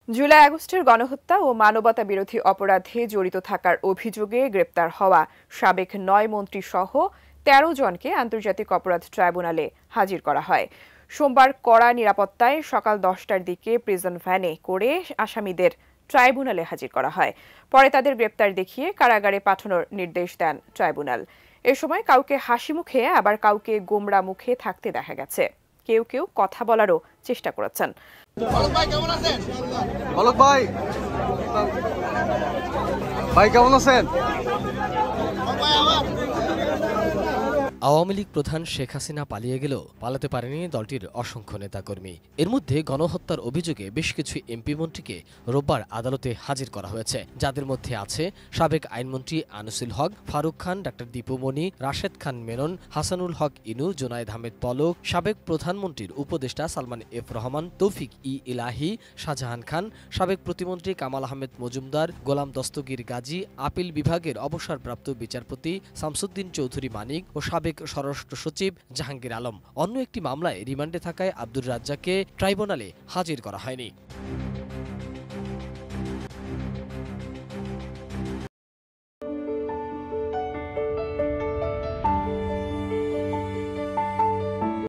জুলাই আগস্টের গণহত্যা ও মানবতা বিরোধী অপরাধে জড়িত থাকার অভিযোগে গ্রেপ্তার হওয়া সাবেক ৯ মন্ত্রী সহ ১৩ জনকে আন্তর্জাতিক অপরাধ ট্রাইব্যুনালে হাজির করা হয়। সোমবার কড়া নিরাপত্তায় সকাল ১০টার দিকে প্রিজন ভ্যানে করে আসামিদের ট্রাইব্যুনালে হাজির করা হয়। পরে তাদের গ্রেপ্তার দেখিয়ে কারাগারে পাঠানোর নির্দেশ দেন ট্রাইব্যুনাল। এ সময় কাউকে হাসি মুখে আবার কাউকে গোমড়া মুখে থাকতে দেখা গেছে। কেউ কেউ কথা বলারও চেষ্টা করেছেন। ভাই কেমন আছেন? আওয়ামী লীগ প্রধান শেখ হাসিনা পালিয়ে গেলেও পালাতে পারেনি দলটির অসংখ্য নেতাকর্মী। এর মধ্যে গণহত্যার অভিযোগে বেশ কিছু এমপি মন্ত্রীকে রোববার আদালতে হাজির করা হয়েছে, যাদের মধ্যে আছে সাবেক আইনমন্ত্রী আনিসুল হক, ফারুক খান, ডাক্তার দীপু মনি, রাশেদ খান মেনন, হাসানুল হক ইনু, জুনায়েদ আহমেদ পলক, সাবেক প্রধানমন্ত্রীর উপদেষ্টা সালমান এফ রহমান, তৌফিক ইলাহি, শাহজাহান খান, সাবেক প্রতিমন্ত্রী কামাল আহমেদ মজুমদার, গোলাম দস্তগীর গাজী, আপিল বিভাগের অবসরপ্রাপ্ত বিচারপতি শামসুদ্দিন চৌধুরী মানিক ও সাবেক স্বরাষ্ট্র সচিব জাহাঙ্গীর আলম। অন্য একটি মামলায় রিমান্ডে থাকায় আব্দুর রাজ্জাককে ট্রাইব্যুনালে হাজির করা হয়নি।